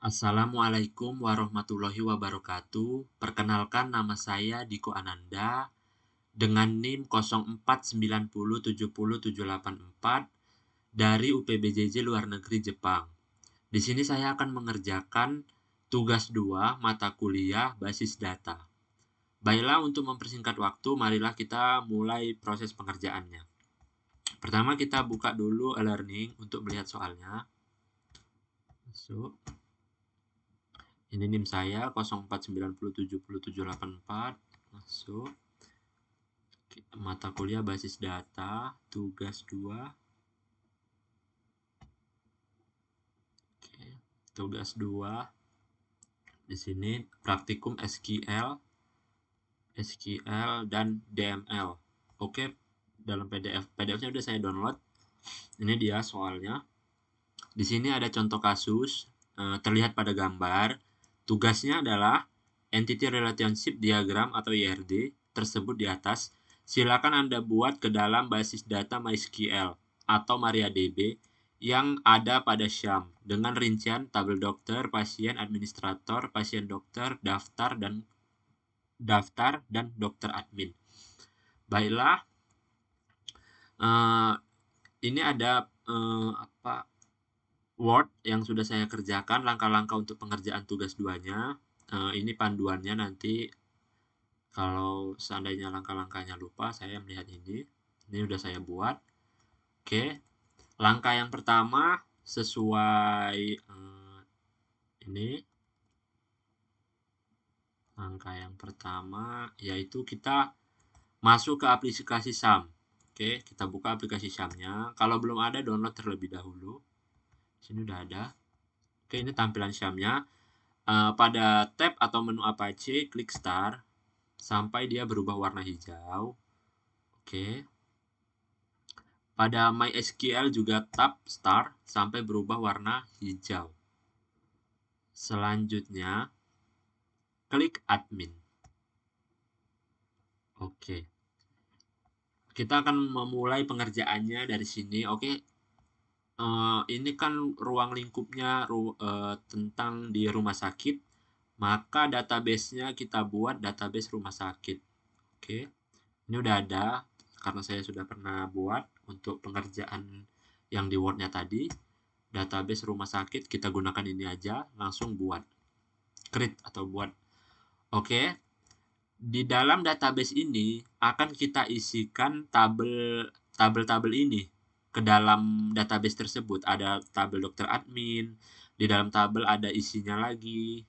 Assalamualaikum warahmatullahi wabarakatuh. Perkenalkan, nama saya Diko Ananda dengan NIM 0490707784 dari UPBJJ Luar Negeri Jepang. Di sini saya akan mengerjakan tugas 2 mata kuliah basis data. Baiklah, untuk mempersingkat waktu, marilah kita mulai proses pengerjaannya. Pertama, kita buka dulu e-learning untuk melihat soalnya. Masuk. Ini NIM saya 0490707784. Masuk. Mata kuliah basis data, tugas 2. Oke, tugas 2. Di sini praktikum SQL dan DML. Oke, dalam PDF. PDF-nya udah saya download. Ini dia soalnya. Di sini ada contoh kasus, terlihat pada gambar. Tugasnya adalah Entity Relationship Diagram atau IRD tersebut di atas. Silakan Anda buat ke dalam basis data MySQL atau MariaDB yang ada pada Syam dengan rincian tabel dokter, pasien, administrator, pasien dokter, daftar dan dokter admin. Baiklah, ini ada Word yang sudah saya kerjakan, langkah-langkah untuk pengerjaan tugas 2-nya. Ini panduannya nanti. Kalau seandainya langkah-langkahnya lupa, saya melihat ini. Ini udah saya buat. Oke. Langkah yang pertama sesuai ini. Langkah yang pertama yaitu kita masuk ke aplikasi SAM. Oke, kita buka aplikasi SAM-nya. Kalau belum ada, download terlebih dahulu. Sini udah ada. Oke, ini tampilan SAM-nya. Pada tab atau menu Apache, klik Start sampai dia berubah warna hijau. Oke. Pada MySQL juga tab Start sampai berubah warna hijau. Selanjutnya, klik Admin. Oke. Kita akan memulai pengerjaannya dari sini. Oke. Ini kan ruang lingkupnya tentang di rumah sakit. Maka database-nya kita buat database rumah sakit. Oke. Ini udah ada karena saya sudah pernah buat untuk pengerjaan yang di Word-nya tadi. Database rumah sakit kita gunakan ini aja, langsung buat. Create atau buat. Oke. Di dalam database ini akan kita isikan tabel-tabel ini ke dalam database tersebut. Ada tabel dokter admin, di dalam tabel ada isinya lagi.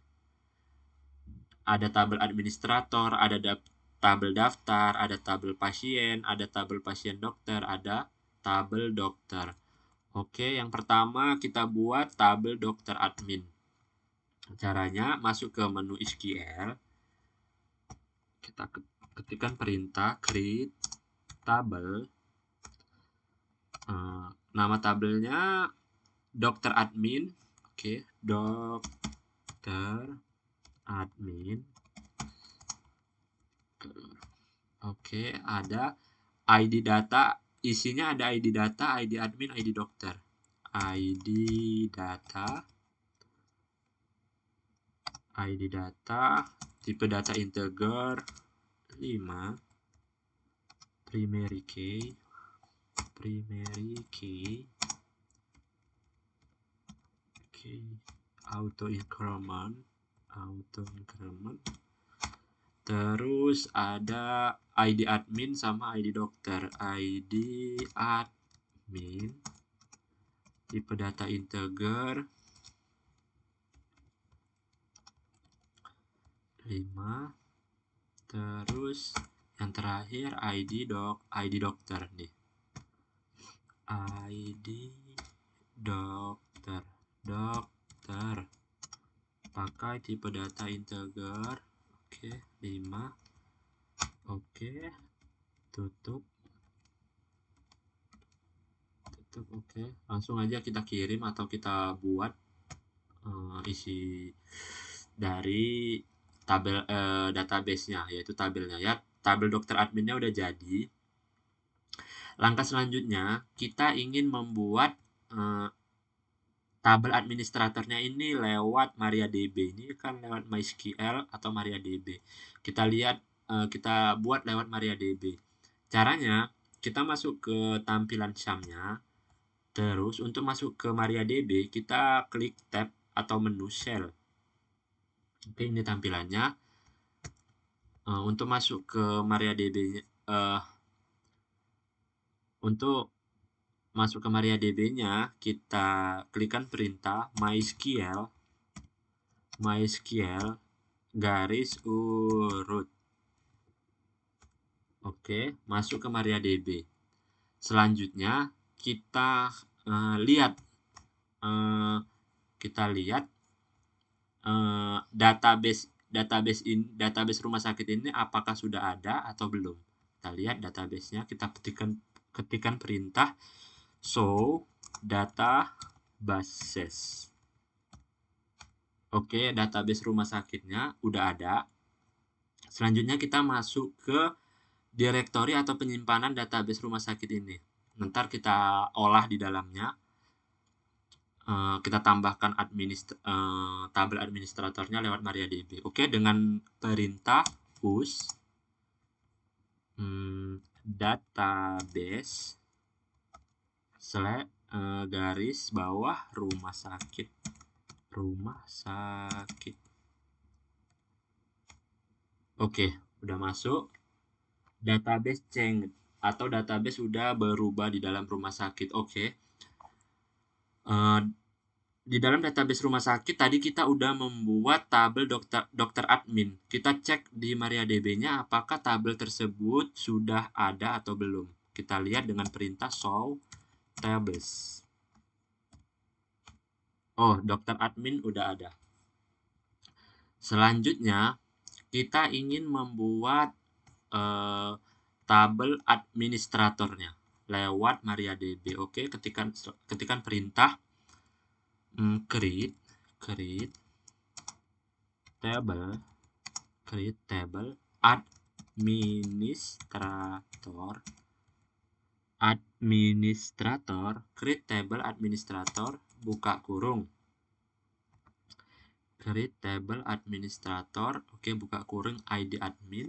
Ada tabel administrator, ada tabel daftar, ada tabel pasien, ada tabel pasien dokter, ada tabel dokter. Oke, yang pertama kita buat tabel dokter admin. Caranya masuk ke menu SQL. Kita ketikkan perintah create tabel. Nama tabelnya dokter admin. Oke, dokter admin. Oke, ada ID data. Isinya ada ID data, ID admin, ID dokter. ID data, ID data, tipe data integer 5, primary key, auto increment. Terus ada ID admin sama ID dokter. ID admin, tipe data integer 5. Terus yang terakhir ID dokter nih. ID dokter. Pakai tipe data integer. Oke, 5. Oke. Tutup. Oke. Langsung aja kita kirim atau kita buat isi dari tabel database-nya, yaitu tabelnya ya. Tabel dokter adminnya udah jadi. Langkah selanjutnya kita ingin membuat tabel administratornya ini lewat MariaDB. Ini kan lewat MySQL atau MariaDB. Kita lihat, kita buat lewat MariaDB. Caranya, kita masuk ke tampilan SAM-nya. Terus untuk masuk ke MariaDB, kita klik tab atau menu Shell. Oke, ini tampilannya. Untuk masuk ke MariaDB, untuk masuk ke MariaDB-nya, kita klikkan perintah MySQL garis urut. Oke, masuk ke MariaDB. Selanjutnya kita lihat database rumah sakit ini apakah sudah ada atau belum. Kita lihat database-nya, kita ketikkan perintah show databases. Oke, database rumah sakitnya udah ada. Selanjutnya kita masuk ke direktori atau penyimpanan database rumah sakit ini. Ntar kita olah di dalamnya. Kita tambahkan tabel administratornya lewat MariaDB. Oke, dengan perintah us database garis bawah rumah sakit. Oke, udah masuk. Database change atau database sudah berubah di dalam rumah sakit. Oke. Di dalam database rumah sakit tadi kita udah membuat tabel dokter admin. Kita cek di MariaDB-nya apakah tabel tersebut sudah ada atau belum. Kita lihat dengan perintah show tables. Oh, dokter admin udah ada. Selanjutnya kita ingin membuat tabel administratornya lewat MariaDB. Oke, ketikan perintah create table create table administrator buka kurung create table administrator. Oke, buka kurung ID admin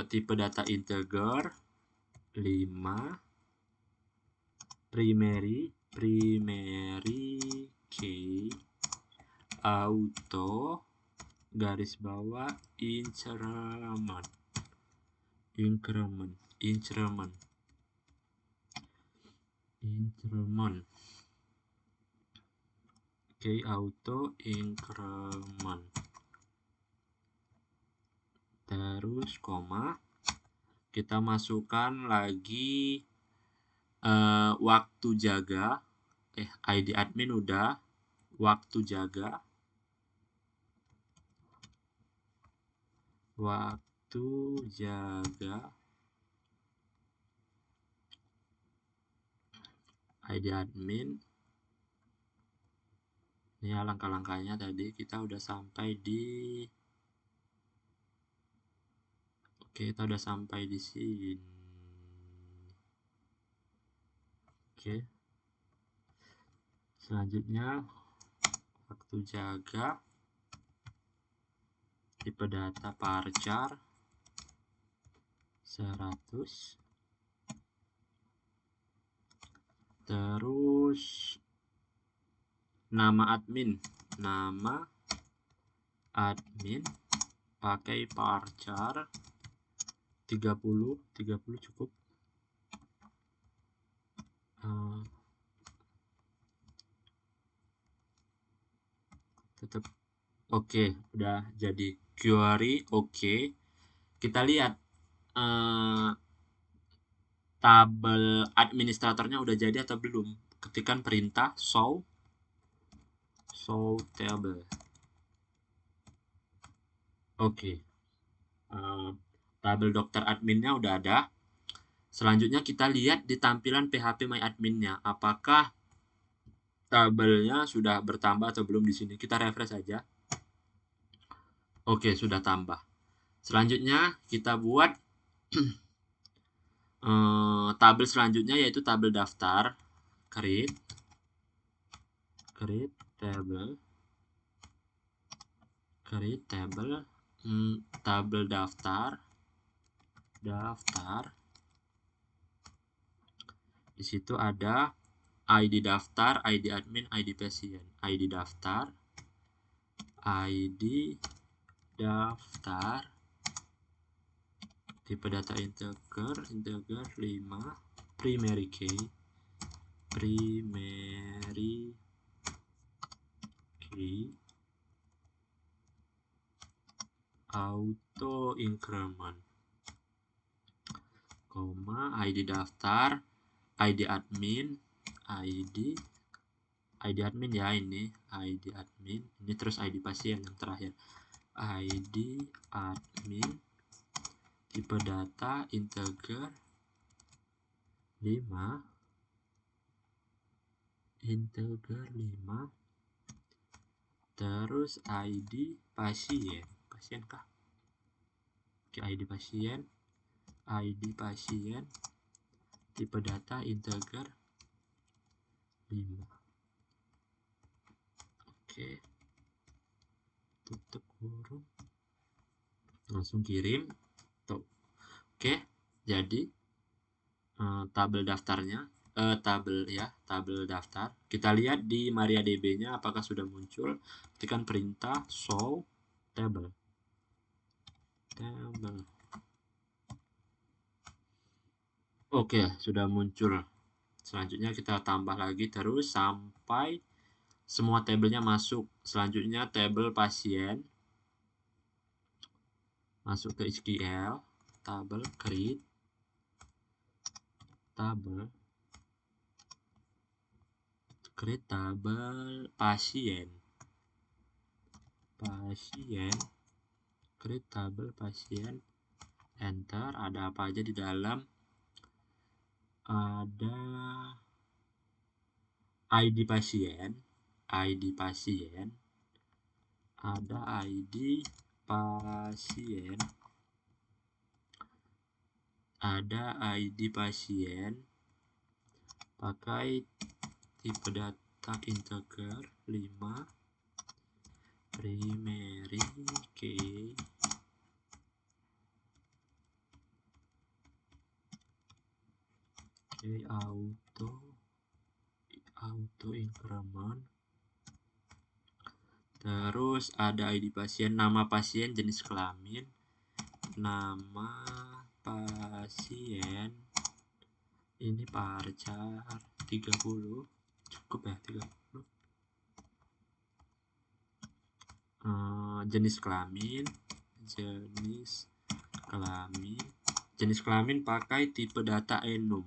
tipe data integer 5 primary key auto garis bawah increment. Oke, auto increment. Terus koma, kita masukkan lagi waktu jaga. ID admin udah, waktu jaga. ID admin. Ini ya langkah-langkahnya tadi kita udah sampai di kita udah sampai di sini. Oke. Selanjutnya waktu jaga, tipe data varchar 100. Terus nama admin pakai varchar 30 cukup. Tetap oke, udah jadi query. Oke, kita lihat tabel administratornya udah jadi atau belum. Ketikan perintah show table. Oke, tabel dokter adminnya udah ada. Selanjutnya kita lihat di tampilan PHP My Admin-nya, apakah tabelnya sudah bertambah atau belum di sini. Kita refresh aja. Oke, sudah tambah. Selanjutnya kita buat Tabel selanjutnya yaitu tabel daftar. Create table, tabel daftar. Di situ ada ID daftar, ID admin, ID pasien. ID daftar, tipe data integer 5, primary key, auto increment, ID daftar, ID admin, ID admin ya, ini ID admin, ini terus ID pasien yang terakhir, ID admin, tipe data integer 5, terus ID pasien kah? Oke, ID pasien, tipe data integer 5. Oke, tutup kurung, langsung kirim tuh. Oke, jadi tabel daftarnya, tabel daftar. Kita lihat di MariaDB-nya apakah sudah muncul. Ketikkan perintah show table. Oke, sudah muncul. Selanjutnya kita tambah lagi terus sampai semua tabelnya masuk. Selanjutnya tabel pasien, masuk ke SQL, tabel create tabel pasien, create tabel pasien, enter. Ada apa aja di dalam? Ada ID pasien, ada ID pasien, ada ID pasien pakai tipe data integer 5, primary key, auto increment. Terus ada ID pasien, nama pasien, jenis kelamin, nama pasien ini varchar 30, cukup ya 30. Jenis kelamin pakai tipe data enum,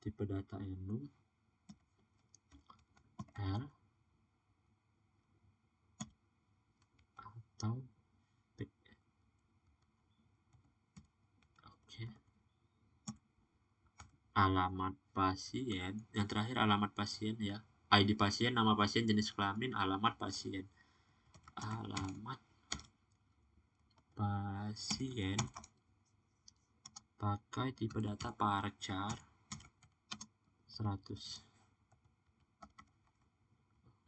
tipe data enum, L atau P. Oke. Alamat pasien, yang terakhir alamat pasien ya. ID pasien, nama pasien, jenis kelamin, alamat pasien. Pakai tipe data varchar 100.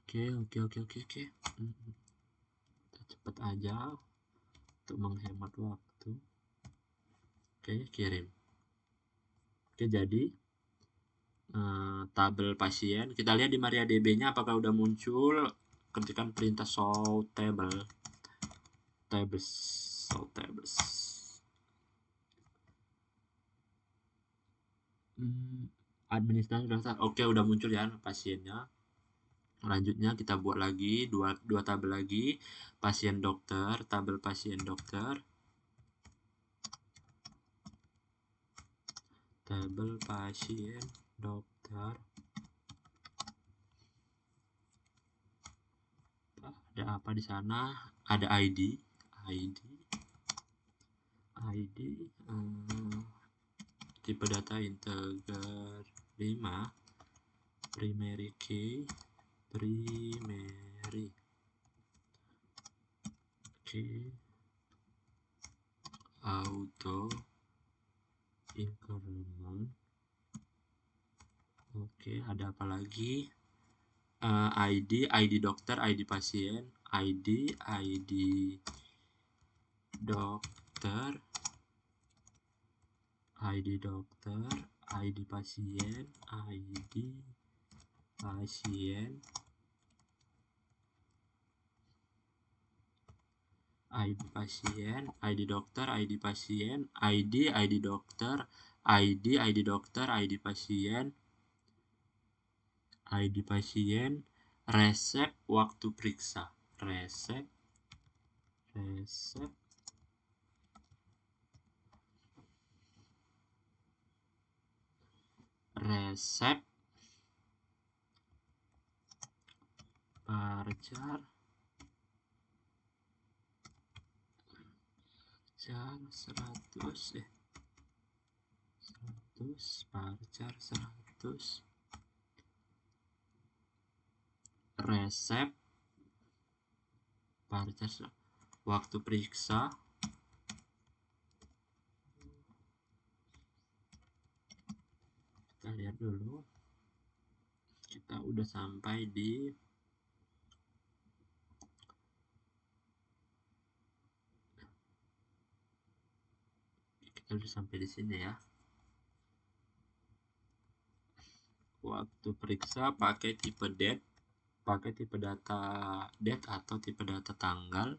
Oke. Kita cepet aja untuk menghemat waktu. Oke, kirim. Oke, jadi tabel pasien. Kita lihat di MariaDB-nya apakah udah muncul. Ketikkan perintah show tables. Administrasi daftar. Oke, udah muncul ya pasiennya. Selanjutnya kita buat lagi dua tabel lagi, pasien dokter, tabel pasien dokter, tabel pasien dokter. Ada apa di sana? Ada ID, tipe data integer 5, primary key, primary key, auto increment. Oke, ada apa lagi? ID dokter, ID pasien, ID dokter, ID dokter, ID pasien, ID pasien, ID pasien, ID dokter, ID pasien, ID dokter, ID dokter, ID pasien, ID pasien, resep waktu periksa, resep parcar 100 parcar 100 resep parcar waktu periksa. Kita lihat dulu, kita udah sampai di sini ya. Waktu periksa pakai tipe date, pakai tipe data date atau tipe data tanggal.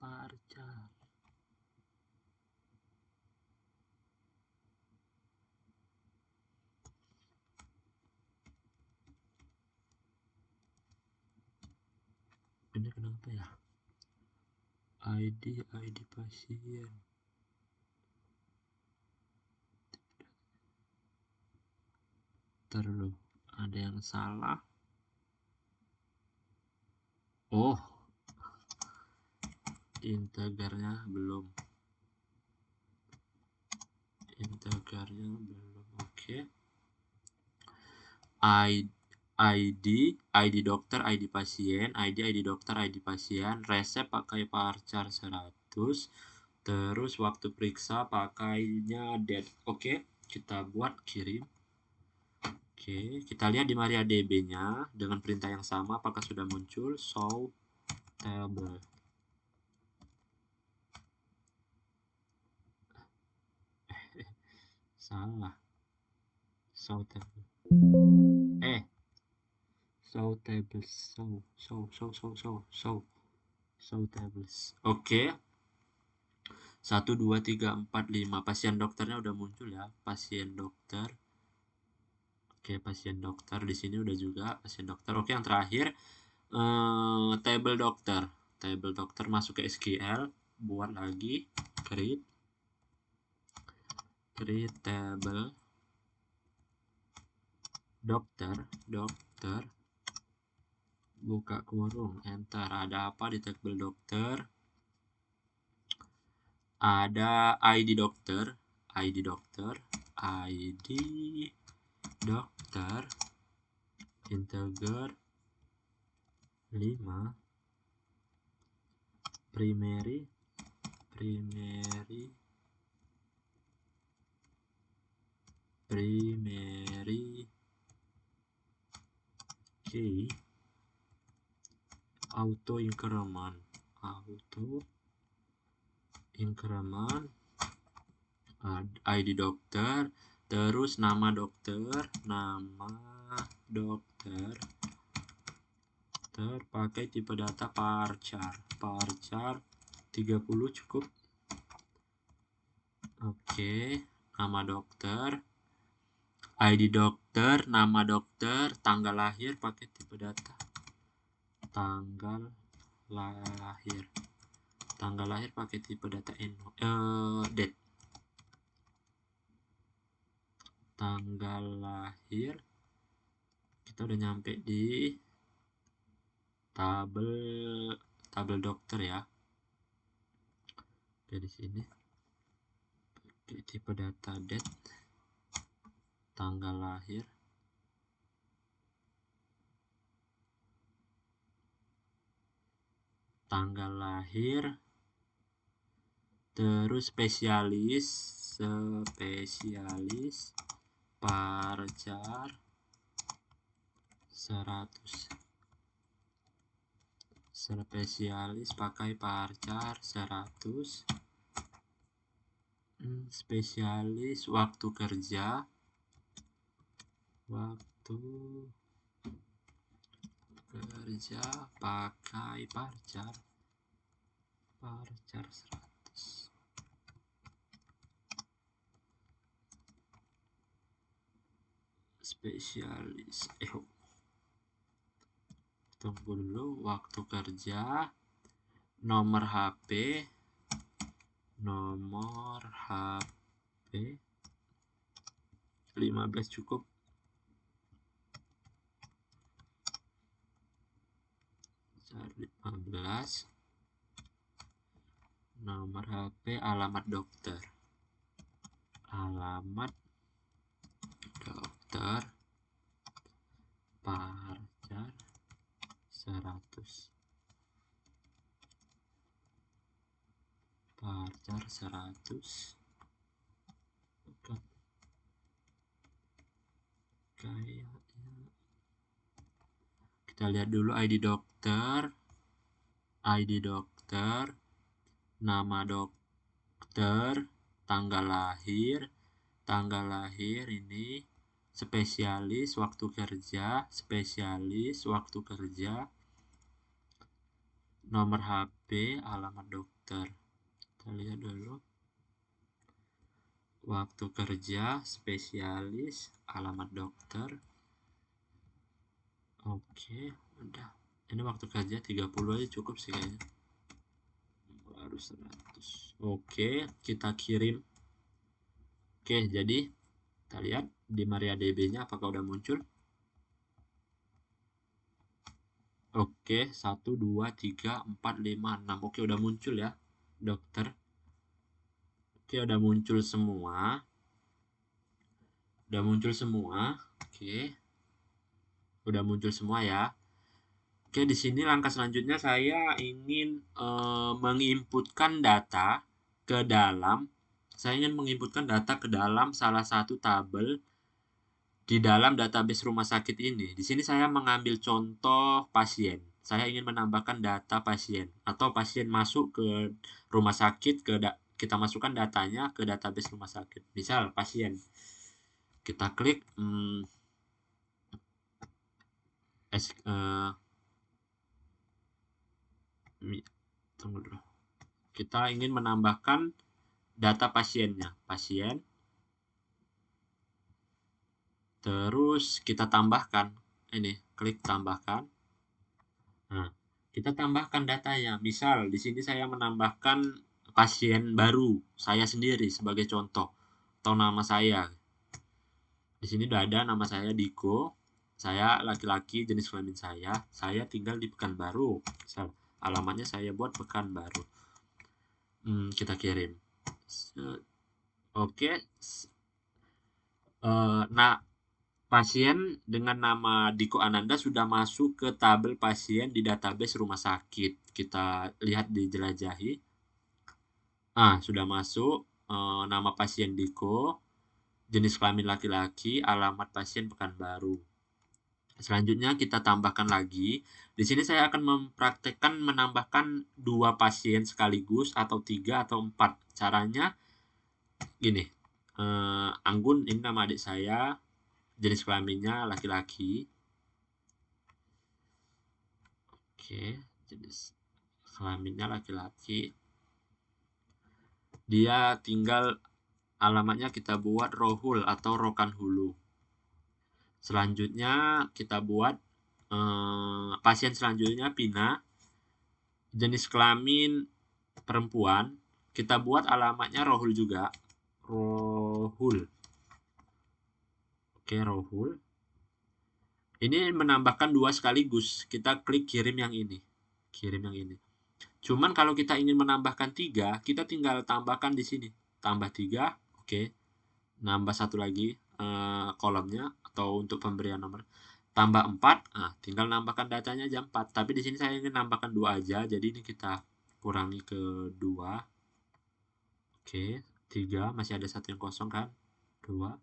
Parcar ini kenapa ya? ID pasien. Terus ada yang salah. Oh, integernya belum. Oke. ID dokter, ID pasien, ID dokter, ID pasien, resep pakai parcar 100, terus waktu periksa pakainya date. Oke, kita buat kirim. Oke, kita lihat di MariaDB-nya dengan perintah yang sama apakah sudah muncul show table. Salah. Show table. Show tables. Show tables. Oke. 1 2 3 4 5 pasien dokternya udah muncul ya, pasien dokter. Oke, pasien dokter di sini udah juga pasien dokter. Oke, yang terakhir table dokter. Table dokter masuk ke SQL, buat lagi create table dokter, buka kurung, enter. Ada apa di table dokter? Ada ID dokter, integer 5, primary key, auto increment, ID dokter, terus nama dokter, pakai tipe data parcar 30 cukup. Oke, nama dokter, ID dokter, nama dokter, tanggal lahir pakai tipe data tanggal lahir pakai tipe data date. Tanggal lahir kita udah nyampe di tabel dokter ya. Oke, di sini Oke, tipe data date, tanggal lahir, terus spesialis parcar 100, spesialis pakai parcar 100, spesialis waktu kerja pakai parcar 100. Spesialis tunggu dulu, waktu kerja, nomor HP 15 cukup. Cari 15, nomor HP, alamat dokter parcar 100, parcar 100. Kayaknya kita lihat dulu ID dokter, nama dokter, tanggal lahir ini, spesialis waktu kerja, nomor HP, alamat dokter. Kita lihat dulu, waktu kerja, spesialis, alamat dokter. Oke, udah. Ini waktu kerja 30 aja cukup sih kayaknya. Baru 100. Oke, kita kirim. Oke, jadi kita lihat di MariaDB-nya apakah udah muncul. Oke, 1, 2, 3, 4, 5, 6. Oke, udah muncul ya, dokter. Oke, udah muncul semua. Oke. Udah muncul semua ya. Oke, di sini langkah selanjutnya saya ingin menginputkan data ke dalam salah satu tabel di dalam database rumah sakit ini. Di sini saya mengambil contoh pasien. Saya ingin menambahkan data pasien atau pasien masuk ke rumah sakit, kita masukkan datanya ke database rumah sakit. Misal pasien. Kita klik tunggu dulu. Kita ingin menambahkan data pasiennya. Terus kita tambahkan. Ini, klik tambahkan. Nah, kita tambahkan datanya. Misal di sini saya menambahkan pasien baru, saya sendiri sebagai contoh, atau nama saya. Di sini udah ada nama saya Diko. Saya laki-laki, jenis kelamin saya tinggal di Pekanbaru. Misal, alamatnya saya buat Pekanbaru. Kita kirim. Oke. Nah, pasien dengan nama Diko Ananda sudah masuk ke tabel pasien di database rumah sakit. Kita lihat di jelajahi. Sudah masuk. Nama pasien Diko, jenis kelamin laki-laki, alamat pasien Pekanbaru. Selanjutnya kita tambahkan lagi. Di sini saya akan mempraktekkan menambahkan 2 pasien sekaligus atau 3 atau 4. Caranya gini. Anggun, ini nama adik saya, jenis kelaminnya laki-laki. Oke, jenis kelaminnya laki-laki. Dia tinggal, alamatnya kita buat Rohul atau Rokan Hulu. Selanjutnya kita buat pasien selanjutnya Pina, jenis kelamin perempuan. Kita buat alamatnya Rohul juga. Oke, Rohul. Ini menambahkan 2 sekaligus. Kita klik kirim yang ini. Cuman kalau kita ingin menambahkan 3, kita tinggal tambahkan di sini. Tambah 3. Oke, nambah satu lagi kolomnya atau untuk pemberian nomor. Tambah 4, nah tinggal nambahkan datanya aja 4. Tapi di sini saya ingin nambahkan 2 aja, jadi ini kita kurangi ke 2. Oke, 3, masih ada satu yang kosong kan? 2.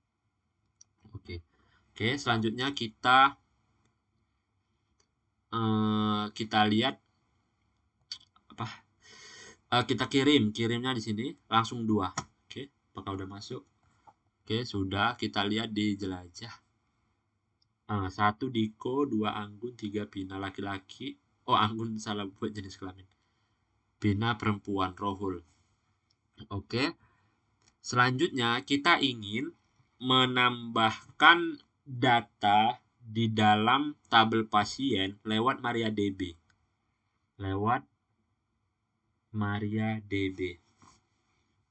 Oke. Oke, selanjutnya kita lihat apa? Kita kirimnya di sini langsung 2. Oke, apakah udah masuk? Oke, sudah. Kita lihat di jelajah. 1 Diko, 2 Anggun, 3 Bina laki-laki. Oh, Anggun salah buat jenis kelamin. Bina perempuan, Rohul. Oke. Selanjutnya kita ingin menambahkan data di dalam tabel pasien lewat MariaDB.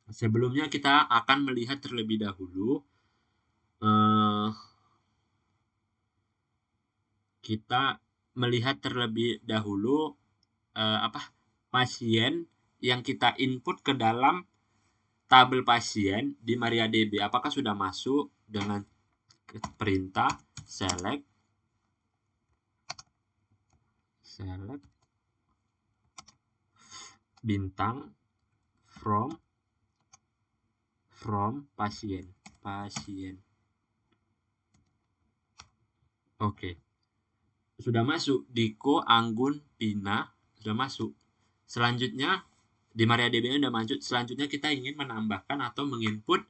Sebelumnya kita akan melihat terlebih dahulu pasien yang kita input ke dalam tabel pasien di MariaDB. Apakah sudah masuk dengan perintah select bintang from pasien. Oke. Sudah masuk Diko, Anggun, Pina, sudah masuk. Selanjutnya di MariaDB sudah masuk. Selanjutnya kita ingin menambahkan atau menginput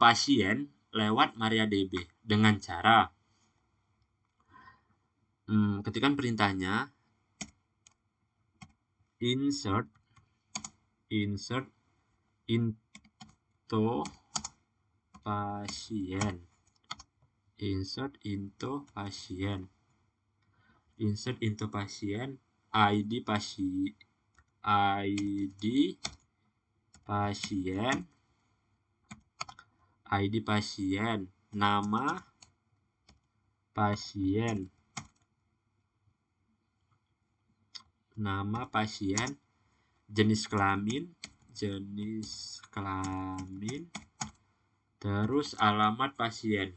pasien lewat MariaDB dengan cara ketikkan perintahnya insert into pasien. Insert into ID pasien, nama pasien, jenis kelamin, terus alamat pasien.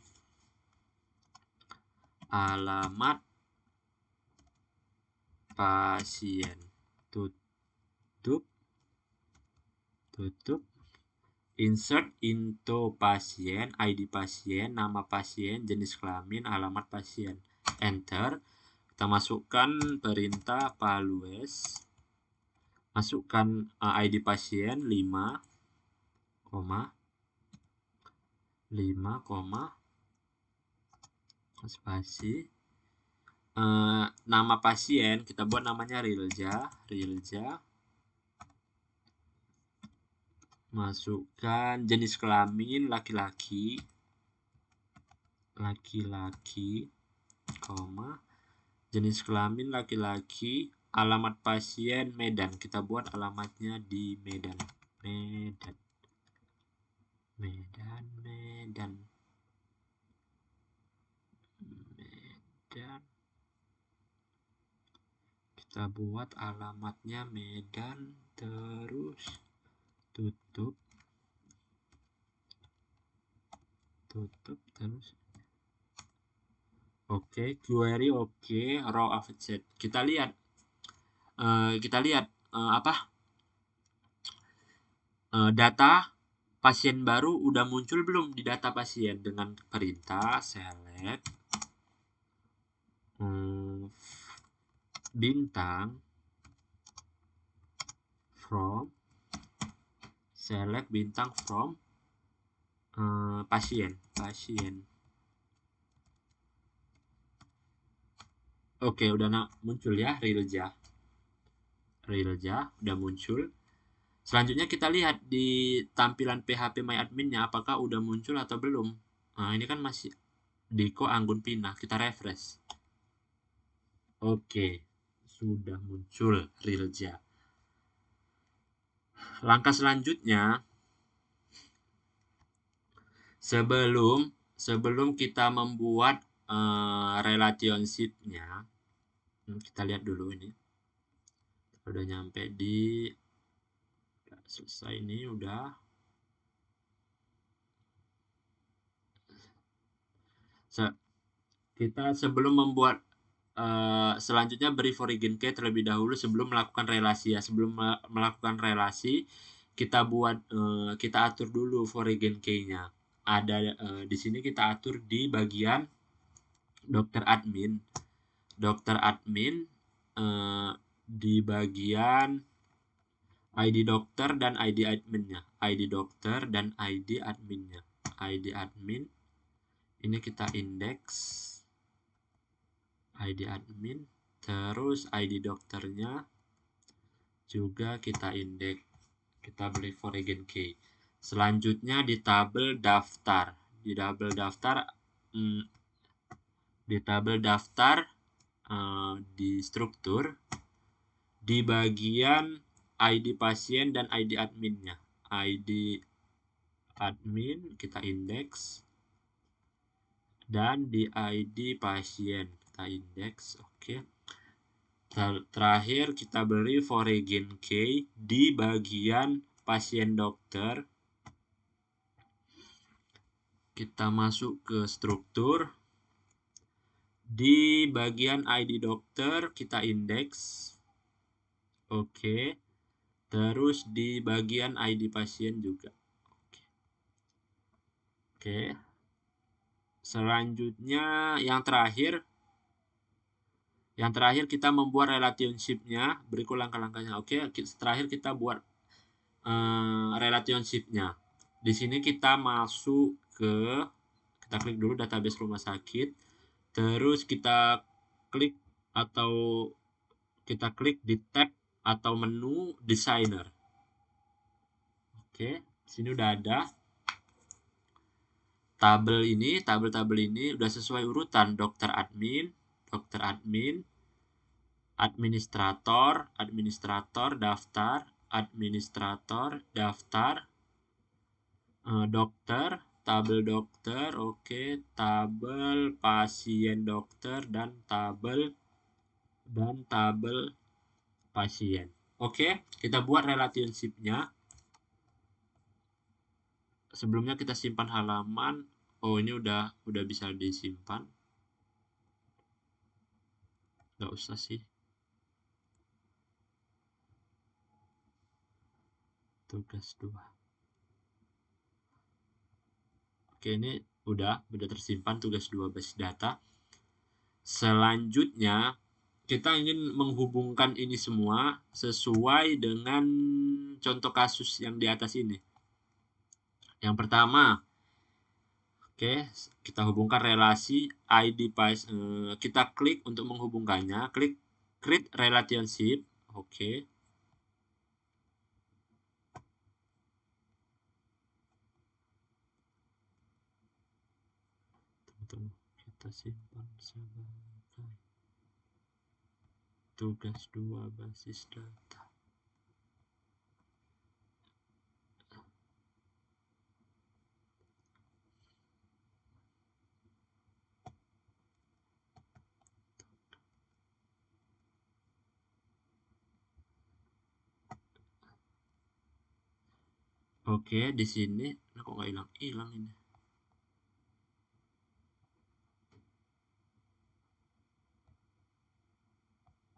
Tutup. Insert into pasien, ID pasien, nama pasien, jenis kelamin, alamat pasien. Enter. Kita masukkan perintah palues. Masukkan ID pasien 5, spasi. Nama pasien kita buat namanya Rilja. Masukkan jenis kelamin laki-laki, jenis kelamin laki-laki, alamat pasien Medan. Kita buat alamatnya di Medan. Kita buat alamatnya Medan, terus tutup terus. Oke, query oke, row offset. Kita lihat data pasien baru udah muncul belum di data pasien dengan perintah select bintang from pasien. Oke, udah muncul ya Rilja udah muncul. Selanjutnya kita lihat di tampilan PHP MyAdmin-nya apakah udah muncul atau belum. Nah, ini kan masih Diko, Anggun, Pina. Kita refresh. Oke, sudah muncul Rilja. Langkah selanjutnya, sebelum kita membuat relationship-nya, kita lihat dulu ini. Udah nyampe di selesai ini udah. Kita sebelum membuat selanjutnya beri foreign key terlebih dahulu sebelum melakukan relasi ya. Sebelum melakukan relasi, kita atur dulu foreign key-nya. Ada di sini kita atur di bagian dokter admin. Dokter admin di bagian ID dokter dan ID adminnya. ID dokter dan ID adminnya. ID admin ini kita indeks. ID admin, terus ID dokternya juga kita indeks. Kita beri foreign key. Selanjutnya di tabel daftar. Di tabel daftar di struktur di bagian ID pasien dan ID adminnya. ID admin kita indeks dan di ID pasien kita indeks. Oke. Terakhir kita beri foreign key di bagian pasien dokter. Kita masuk ke struktur. Di bagian ID dokter kita indeks. Oke. Terus di bagian ID pasien juga. Oke. Selanjutnya yang terakhir kita membuat relationship-nya, berikut langkah-langkahnya. Oke, terakhir kita buat relationship-nya. Di sini kita masuk kita klik dulu database rumah sakit, terus kita klik di tab atau menu designer. Oke, sini udah ada tabel ini udah sesuai urutan dokter admin, administrator, daftar, dokter, tabel dokter, oke, tabel pasien dokter dan tabel pasien. Oke, kita buat relationship-nya. Sebelumnya kita simpan halaman. Oh, ini udah bisa disimpan. Nggak usah sih. Tugas 2. Oke, ini udah tersimpan tugas 2 basis data. Selanjutnya, kita ingin menghubungkan ini semua sesuai dengan contoh kasus yang di atas ini. Yang pertama, oke, kita hubungkan relasi ID kita klik untuk menghubungkannya, klik create relationship, oke. Kita simpan sebagai tugas 2 basis data. Oke, di sini kok nggak hilang ini.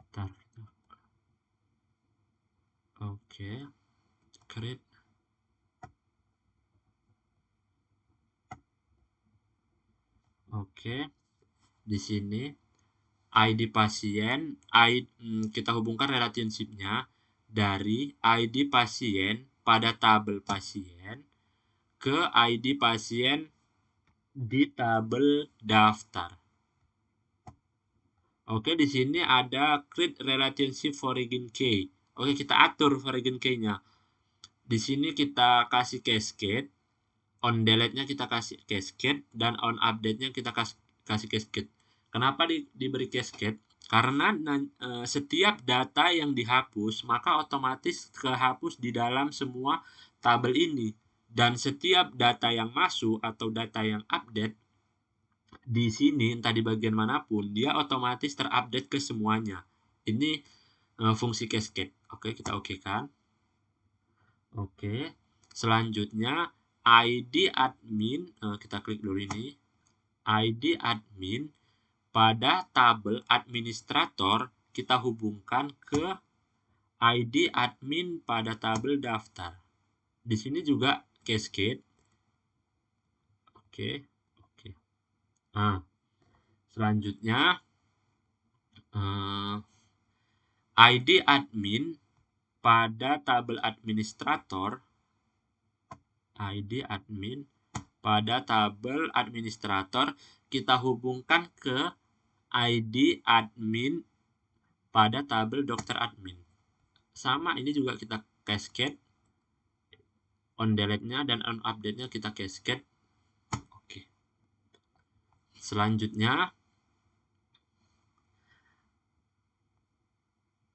Bentar. Oke, create. Oke, di sini ID pasien, kita hubungkan relationship-nya dari ID pasien pada tabel pasien ke ID pasien di tabel daftar. Oke, di sini ada create relationship foreign key. Oke, kita atur foreign key-nya. Di sini kita kasih cascade, on delete-nya kita kasih cascade, dan on update-nya kita kasih cascade. Kenapa diberi cascade? Karena setiap data yang dihapus, maka otomatis kehapus di dalam semua tabel ini. Dan setiap data yang masuk atau data yang update, di sini entah di bagian manapun, dia otomatis terupdate ke semuanya. Ini fungsi cascade. Oke, kita oke-kan. Oke. Selanjutnya ID admin, kita klik dulu ini. ID admin pada tabel administrator kita hubungkan ke ID admin pada tabel daftar. Di sini juga cascade. Oke. Nah, selanjutnya ID admin pada tabel administrator. ID admin pada tabel administrator kita hubungkan ke ID admin pada tabel dokter admin. Sama, ini juga kita cascade. On delete-nya dan on update-nya kita cascade. Oke. Selanjutnya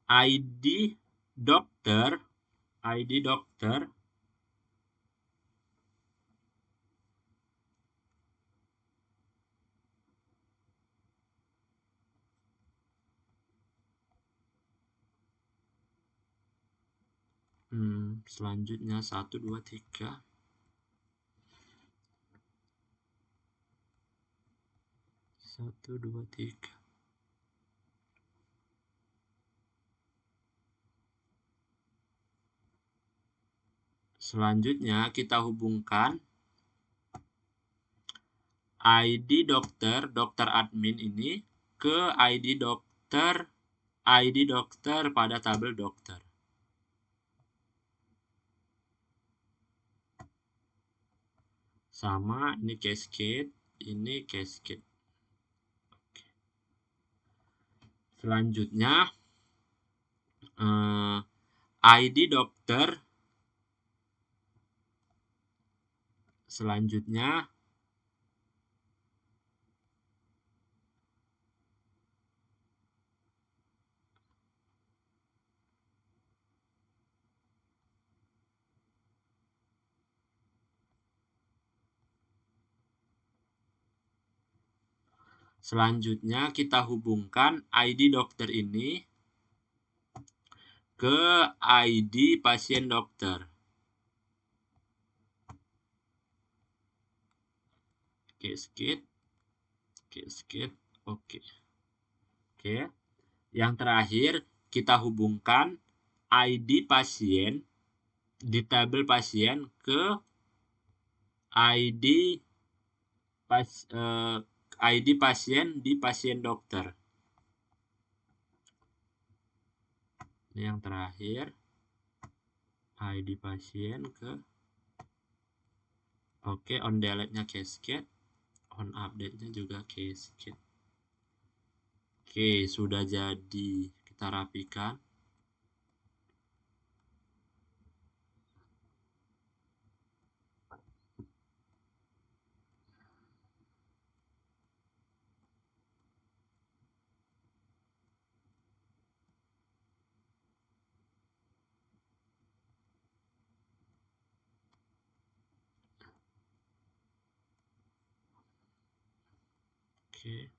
ID dokter selanjutnya 1 2 3 1 2 3. Selanjutnya kita hubungkan ID dokter admin ini ke ID dokter pada tabel dokter. Sama, ini cascade, ini cascade. Oke. Selanjutnya ID dokter. Selanjutnya kita hubungkan ID dokter ini ke ID pasien dokter. Cascade. Oke. Yang terakhir kita hubungkan ID pasien di tabel pasien ke ID pasien di pasien dokter. Ini yang terakhir, ID pasien ke. Oke, on delete-nya cascade, on update-nya juga cascade. Oke, sudah jadi. Kita rapikan. Oke.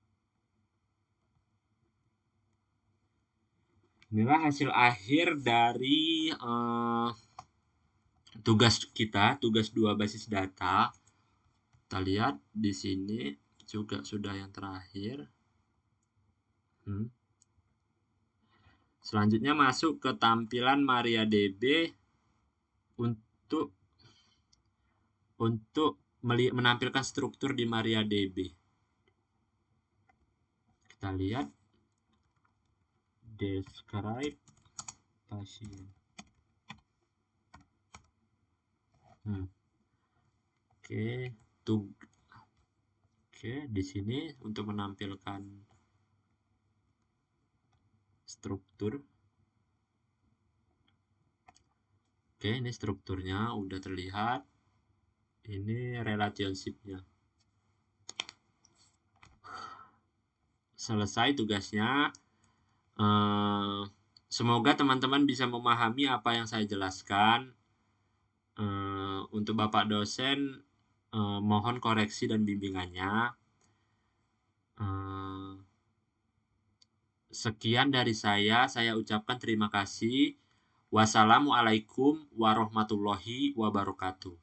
Inilah hasil akhir dari tugas kita, tugas 2 basis data. Kita lihat di sini juga sudah yang terakhir. Selanjutnya masuk ke tampilan MariaDB untuk menampilkan struktur di MariaDB. Kita lihat describe pasien. Oke, di sini untuk menampilkan struktur. Oke, ini strukturnya udah terlihat. Ini relationship-nya. Selesai tugasnya. Semoga teman-teman bisa memahami apa yang saya jelaskan. Untuk Bapak dosen, mohon koreksi dan bimbingannya. Sekian dari saya ucapkan terima kasih. Wassalamualaikum warahmatullahi wabarakatuh.